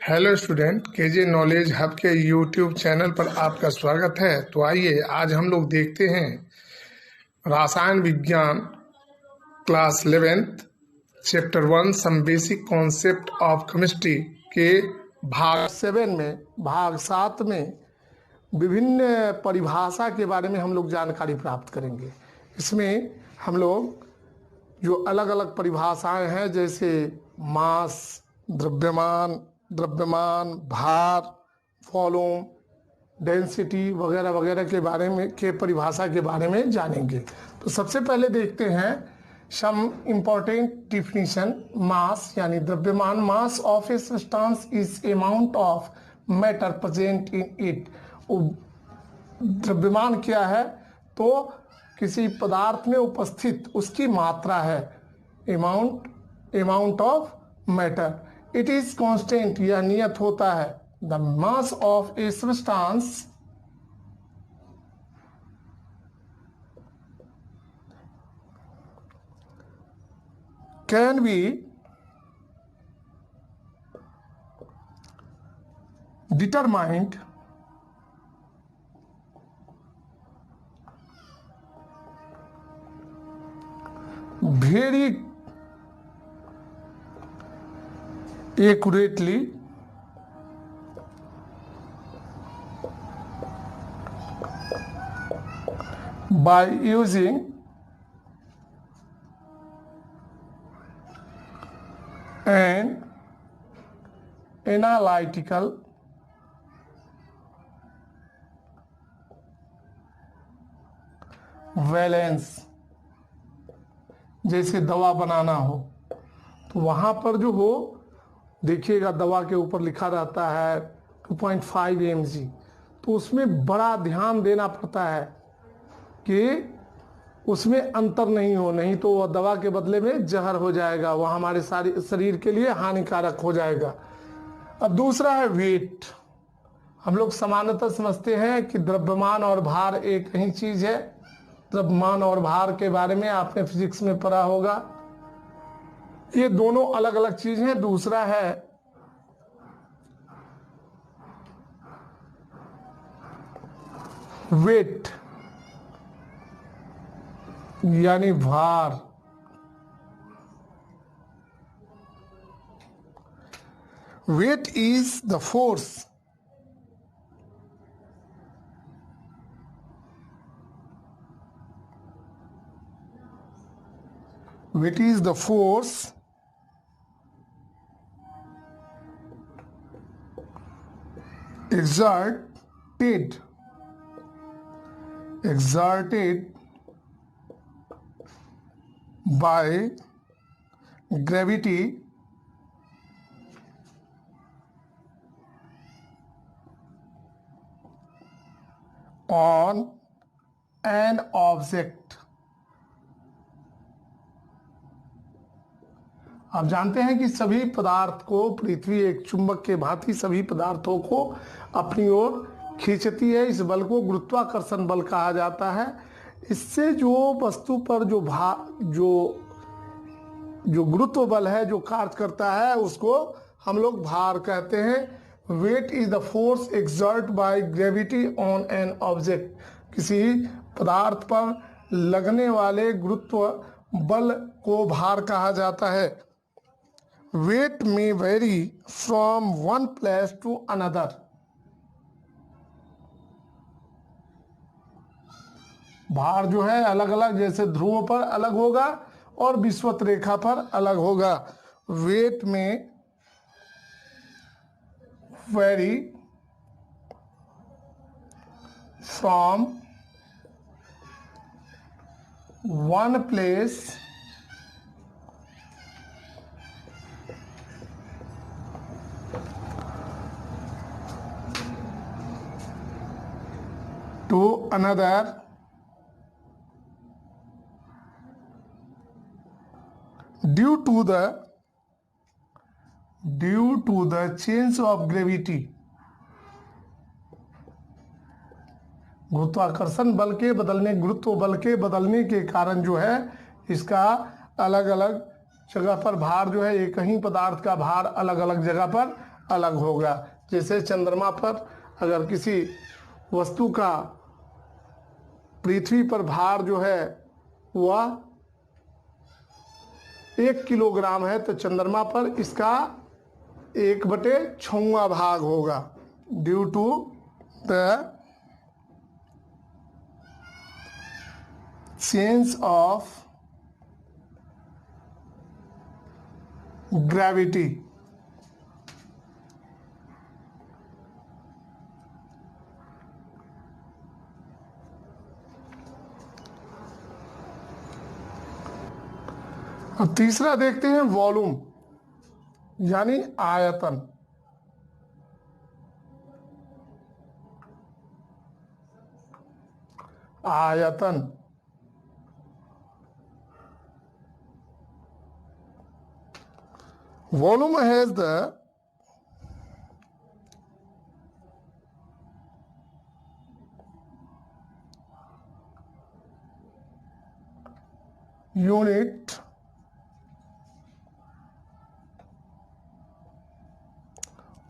Hello student, KJ knowledge hub के YouTube channel पर आपका स्वागत है। तो आइए आज हम लोग देखते हैं रसायन विज्ञान class 11th chapter 1 some basic concept of chemistry के भाग 7 में भाग 7 में विभिन्न परिभाषा के बारे में हम लोग जानकारी प्राप्त करेंगे। इसमें हम लोग जो अलग अलग परिभाषाएं हैं जैसे मास, द्रव्यमान, भार, वॉल्यूम, डेंसिटी वगैरह वगैरह के बारे में परिभाषा के बारे में जानेंगे। तो सबसे पहले देखते हैं सम इम्पॉर्टेंट डिफिनीशन। मास यानी द्रव्यमान, mass of a substance is amount of matter present in it. द्रव्यमान क्या है? तो किसी पदार्थ में उपस्थित उसकी मात्रा है, amount of matter. It is constant, यह नियत होता है। The mass of a substance can be determined very accurately by using an analytical valence। जैसे दवा बनाना हो तो वहाँ पर जो हो देखिएगा दवा के ऊपर लिखा रहता है 2.5 mg, तो उसमें बड़ा ध्यान देना पड़ता है कि उसमें अंतर नहीं हो, नहीं तो वह दवा के बदले में जहर हो जाएगा, वह हमारे सारे शरीर के लिए हानिकारक हो जाएगा। अब दूसरा है वेट। हम लोग सामान्यतः समझते हैं कि द्रव्यमान और भार एक ही चीज है। द्रव्यमान और भार के बारे में आपने फिजिक्स में पढ़ा होगा, ये दोनों अलग अलग चीज हैं। दूसरा है वेट यानी भार। Weight is the force Weight is the force exerted by gravity on an object। आप जानते हैं कि सभी पदार्थ को पृथ्वी एक चुंबक के भांति सभी पदार्थों को अपनी ओर खींचती है। इस बल को गुरुत्वाकर्षण बल कहा जाता है। इससे जो वस्तु पर जो गुरुत्व बल है जो कार्य करता है उसको हम लोग भार कहते हैं। Weight is the force exert by gravity on an object. किसी पदार्थ पर लगने वाले गुरुत्व बल को भार कहा जाता है। Weight may vary from one place to another। भार जो है अलग अलग, जैसे ध्रुव पर अलग होगा और विषुवत रेखा पर अलग होगा। वेट में vary from one place to another due to the change of gravity। गुरुत्वाकर्षण बल के बदलने, गुरुत्व बल के बदलने के कारण जो है इसका अलग अलग जगह पर भार जो है, एक ही पदार्थ का भार अलग अलग जगह पर अलग होगा। जैसे चंद्रमा पर अगर किसी वस्तु का पृथ्वी पर भार जो है वह 1 किलोग्राम है, तो चंद्रमा पर इसका 1/6 भाग होगा, due to the change of gravity. अब तीसरा देखते हैं वॉल्यूम यानी आयतन। आयतन volume has the unit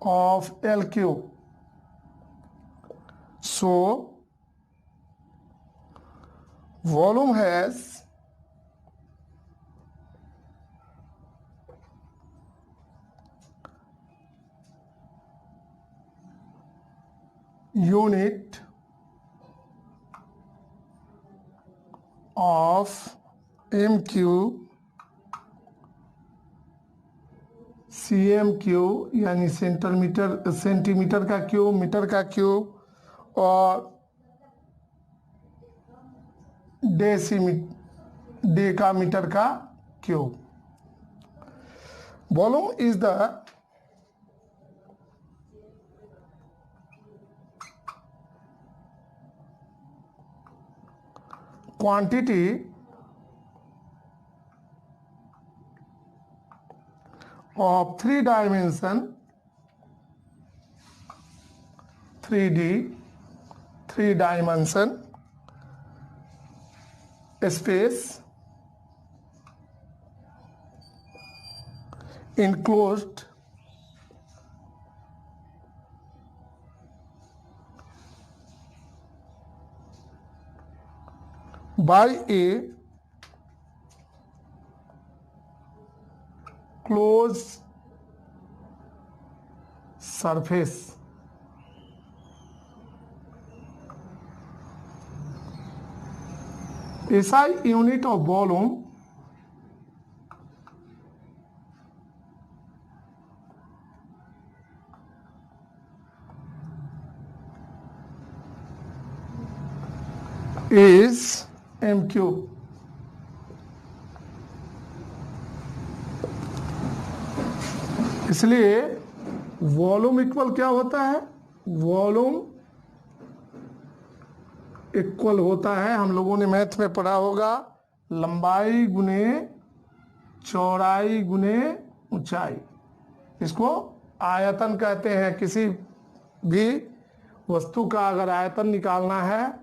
of LQ. So volume has unit of MQ CMQ यानी सेंटीमीटर का क्यूब, मीटर का क्यूब और डेकामीटर का cube. Volume is the quantity of 3D 3 dimension space enclosed by a closed surface। SI unit of volume is MQ। इसलिए volume equal क्या होता है? Volume equal होता है, हम लोगों ने मैथ में पढ़ा होगा, लंबाई गुने चौड़ाई गुने ऊंचाई। इसको आयतन कहते हैं। किसी भी वस्तु का अगर आयतन निकालना है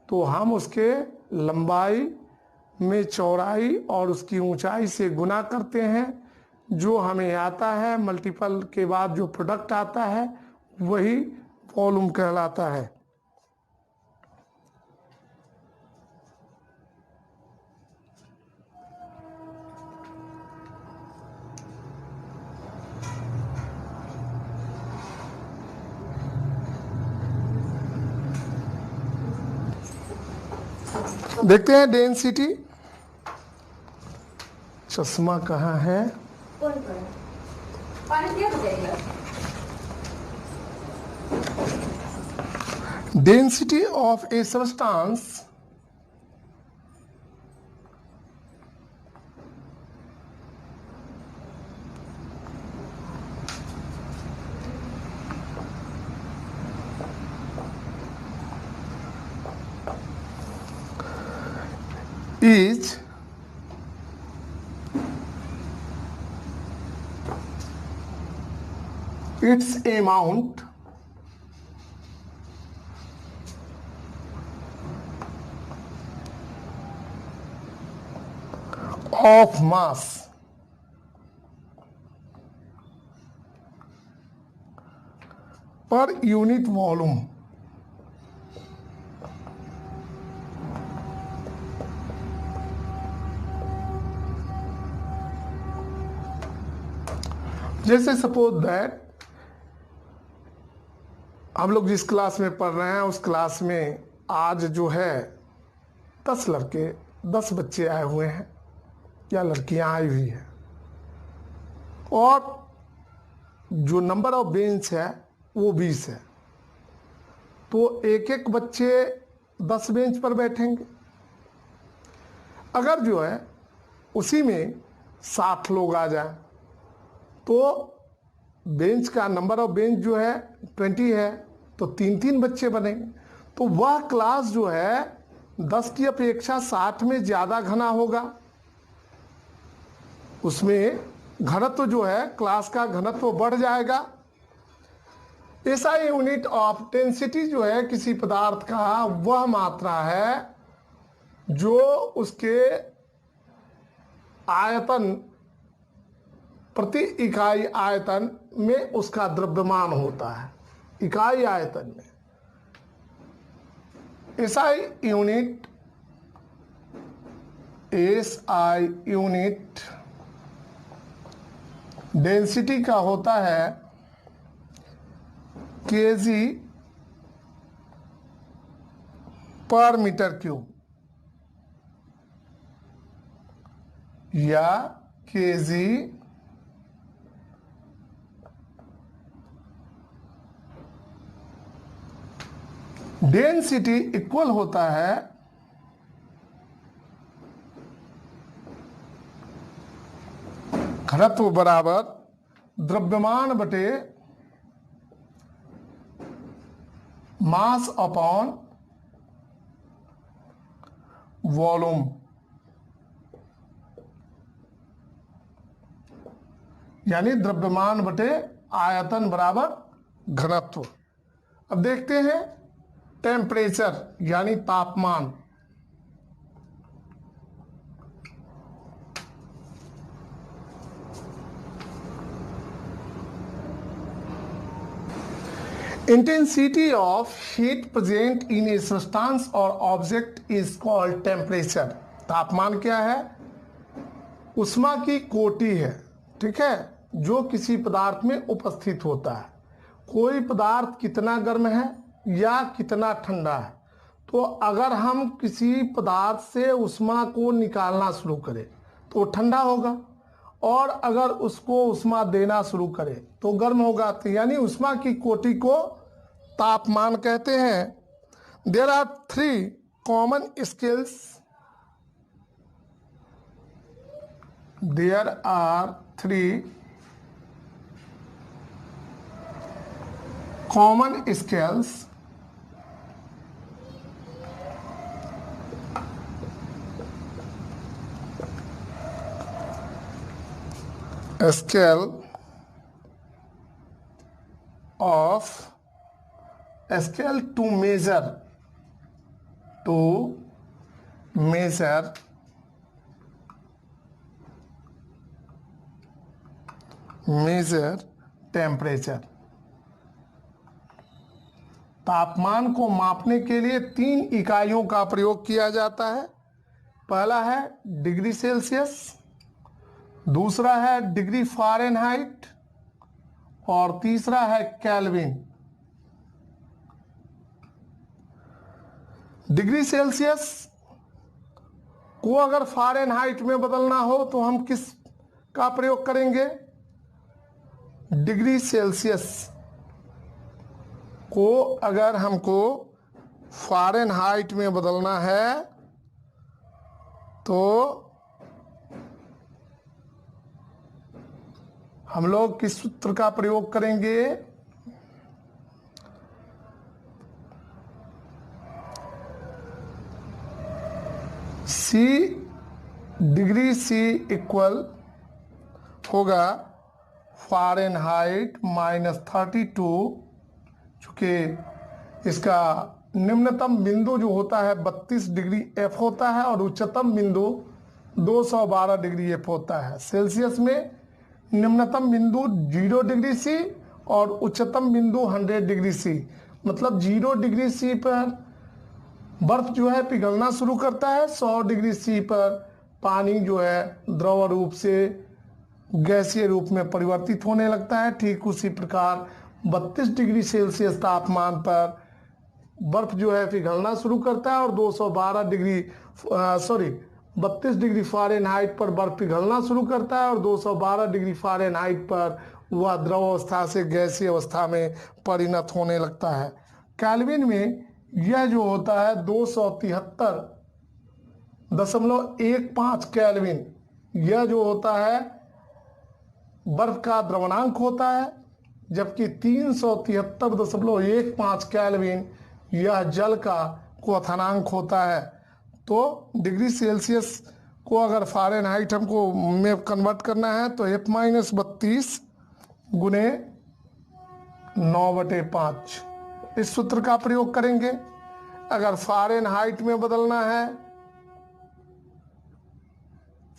तो हम उसके लंबाई में चौड़ाई और उसकी ऊंचाई से गुना करते हैं। जो हमें आता है मल्टीपल के बाद जो प्रोडक्ट आता है वही वॉल्यूम कहलाता है। देखते हैं डेंसिटी। चश्मा कहाँ है? Density of a substance is its amount of mass per unit volume. जैसे सपोज दैट हम लोग जिस क्लास में पढ़ रहे हैं उस क्लास में आज जो है 10 लड़के 10 बच्चे आए हुए हैं या लड़कियां आई हुई हैं, और जो नंबर ऑफ बेंच है वो 20 है, तो एक एक बच्चे 10 बेंच पर बैठेंगे। अगर जो है उसी में 60 लोग आ जाए तो बेंच का नंबर ऑफ बेंच जो है 20 है, तो 3-3 बच्चे बनेंगे। तो वह क्लास जो है 10 की अपेक्षा 60 में ज़्यादा घना होगा, उसमें घनत्व जो है क्लास का घनत्व बढ़ जाएगा। ऐसा यूनिट ऑफ डेंसिटी जो है किसी पदार्थ का वह मात्रा है जो उसके आयतन प्रति इकाई आयतन में उसका द्रव्यमान होता है, इकाई आयतन में। एसआई यूनिट डेंसिटी का होता है केजी पर मीटर क्यूब या केजी डेंसिटी इक्वल होता है घनत्व बराबर द्रव्यमान बटे मास अपॉन वॉल्यूम। यानी द्रव्यमान बटे आयतन बराबर घनत्व। अब देखते हैं टेम्परेचर यानी तापमान। Intensity of heat present in a substance और ऑब्जेक्ट इज कॉल्ड टेम्परेचर। तापमान क्या है? उष्मा की कोटि है, ठीक है, जो किसी पदार्थ में उपस्थित होता है। कोई पदार्थ कितना गर्म है या कितना ठंडा है, तो अगर हम किसी पदार्थ से उष्मा को निकालना शुरू करें तो ठंडा होगा, और अगर उसको उष्मा देना शुरू करें तो गर्म होगा। तो यानी उष्मा की कोटि को तापमान कहते हैं। There are 3 common scales. There are 3 common scales scale to measure temperature. तापमान को मापने के लिए 3 इकाइयों का प्रयोग किया जाता है। पहला है डिग्री सेल्सियस, दूसरा है डिग्री फ़ारेनहाइट, और तीसरा है केल्विन। डिग्री सेल्सियस को अगर फ़ारेनहाइट में बदलना हो तो हम किस का प्रयोग करेंगे? डिग्री सेल्सियस को अगर हमको फ़ारेनहाइट में बदलना है तो हम लोग किस सूत्र का प्रयोग करेंगे? सी डिग्री सी इक्वल होगा फ़ारेनहाइट -32, चूँकि इसका निम्नतम बिंदु जो होता है 32 डिग्री एफ होता है और उच्चतम बिंदु 212 डिग्री एफ होता है। सेल्सियस में निम्नतम बिंदु 0 डिग्री सी और उच्चतम बिंदु 100 डिग्री सी, मतलब 0 डिग्री सी पर बर्फ जो है पिघलना शुरू करता है, 100 डिग्री सी पर पानी जो है द्रव रूप से गैसीय रूप में परिवर्तित होने लगता है। ठीक उसी प्रकार 32 डिग्री सेल्सियस तापमान पर बर्फ जो है पिघलना शुरू करता है और 32 डिग्री फ़ारेनहाइट पर बर्फ पिघलना शुरू करता है और 212 डिग्री फ़ारेनहाइट पर वह द्रव अवस्था से गैसीय अवस्था में परिणत होने लगता है। केल्विन में यह जो होता है 273.15 केल्विन, यह जो होता है बर्फ का द्रवणांक होता है, जबकि 373.15 केल्विन यह जल का क्वथनांक होता है। तो डिग्री सेल्सियस को अगर फ़ारेनहाइट हमको में कन्वर्ट करना है तो F-32 गुने 9/5 इस सूत्र का प्रयोग करेंगे। अगर फ़ारेनहाइट में बदलना है,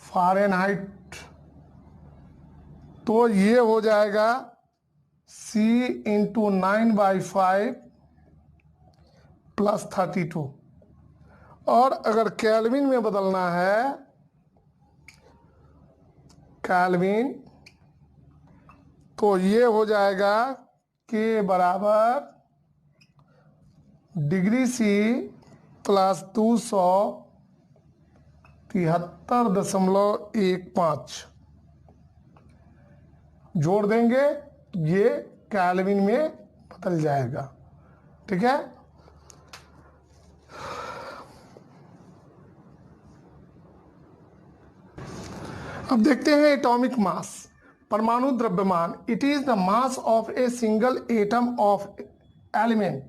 फ़ारेनहाइट, तो ये हो जाएगा C × 9/5 + 32। और अगर केल्विन में बदलना है, केल्विन, तो ये हो जाएगा K बराबर डिग्री सी प्लस 273.15 जोड़ देंगे, ये केल्विन में बदल जाएगा। ठीक है। अब देखते हैं एटॉमिक मास, परमाणु द्रव्यमान। It is the mass of a single atom of element.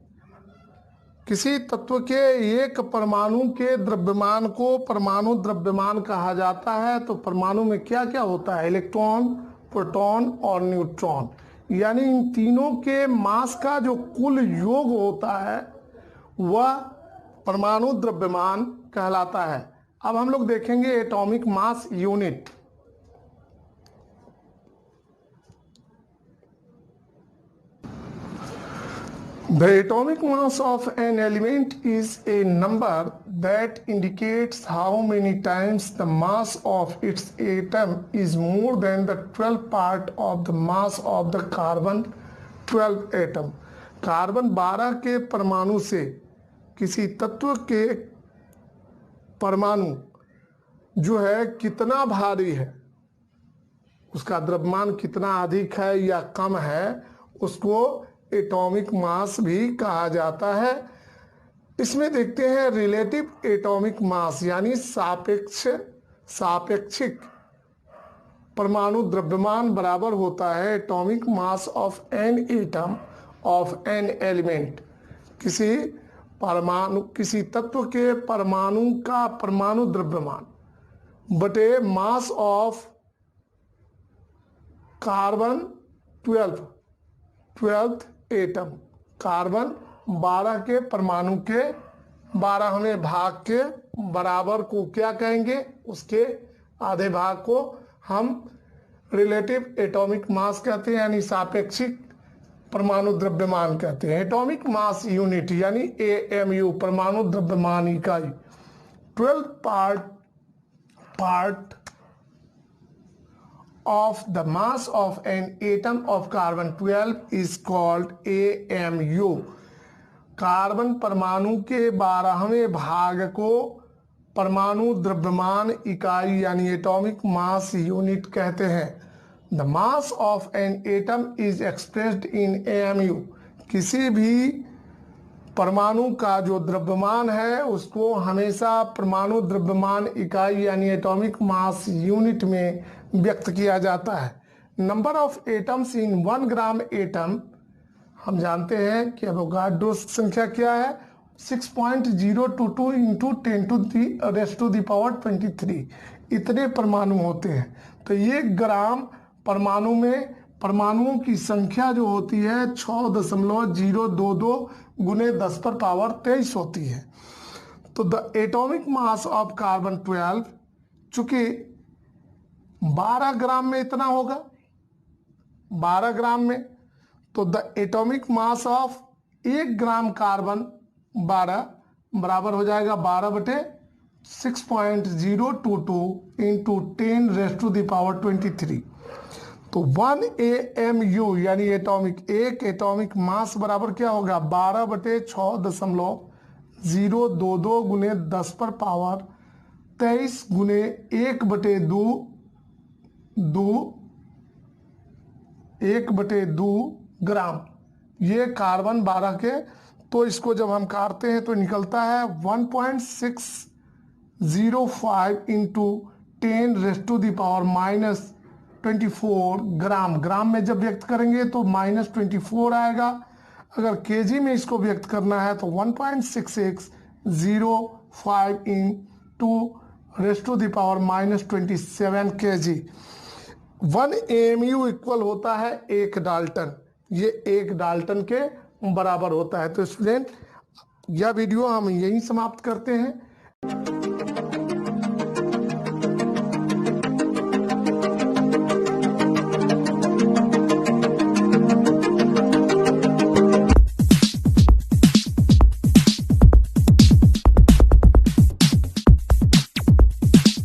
किसी तत्व के एक परमाणु के द्रव्यमान को परमाणु द्रव्यमान कहा जाता है। तो परमाणु में क्या क्या होता है? इलेक्ट्रॉन, प्रोटॉन और न्यूट्रॉन, यानी इन तीनों के मास का जो कुल योग होता है वह परमाणु द्रव्यमान कहलाता है। अब हम लोग देखेंगे atomic mass unit. The atomic mass of an element is a number that indicates how many times the mass of its atom is more than the 12th part of the mass of the carbon 12 atom। Carbon 12 के परमाणु से किसी तत्व के परमाणु जो है कितना भारी है, उसका द्रव्यमान कितना अधिक है या कम है, उसको एटॉमिक मास भी कहा जाता है। इसमें देखते हैं रिलेटिव एटॉमिक मास, यानी सापेक्षिक परमाणु द्रव्यमान बराबर होता है atomic mass of an atom of an element. किसी तत्व के परमाणु का परमाणु द्रव्यमान बटे mass of carbon 12th atom. Carbon 12 के परमाणु के 12वें भाग के बराबर को क्या कहेंगे? उसके आधे भाग को हम रिलेटिव एटॉमिक मास कहते हैं, यानी सापेक्षिक परमाणु द्रव्यमान कहते हैं। एटॉमिक मास यूनिट यानी AMU, परमाणु द्रव्यमान इकाई। 12th part of the mass of an atom of carbon 12 is called AMU। Carbon परमाणु के 12वें भाग को परमाणु द्रव्यमान इकाई यानी एटॉमिक मास यूनिट कहते हैं। The mass of an atom is expressed in AMU। किसी भी परमाणु का जो द्रव्यमान है उसको हमेशा परमाणु द्रव्यमान इकाई यानी एटॉमिक मास यूनिट में व्यक्त किया जाता है। Number of atoms in 1 gram atom, हम जानते हैं कि एवोगाड्रो संख्या क्या है? 6.022 × 10⁻23 इतने परमाणु होते हैं। तो 1 ग्राम परमाणु में परमाणुओं की संख्या जो होती है 6.022 × 10⁻23 होती है। तो the atomic mass of carbon 12, चूंकि 12 ग्राम में इतना होगा, 12 ग्राम में, तो the atomic mass of 1 gram carbon 12 बराबर हो जाएगा 12/6.022 इंटू 10⁻⁻23। तो 1 AMU यानी एक एटॉमिक मास बराबर क्या होगा 12/6.022 गुने 10 पर पावर 23 गुने 1/2 ग्राम। ये कार्बन 12 के, तो इसको जब हम काटते हैं तो निकलता है 1.605 इंटू 10⁻⁻24 ग्राम। ग्राम में जब व्यक्त करेंगे तो -24 आएगा। अगर केजी में इसको व्यक्त करना है तो 1.6605 इंटू 10⁻⁻27 kg। 1 AMU इक्वल होता है 1 डाल्टन। ये 1 डाल्टन के बराबर होता है। तो स्टूडेंट, यह वीडियो हम यहीं समाप्त करते हैं।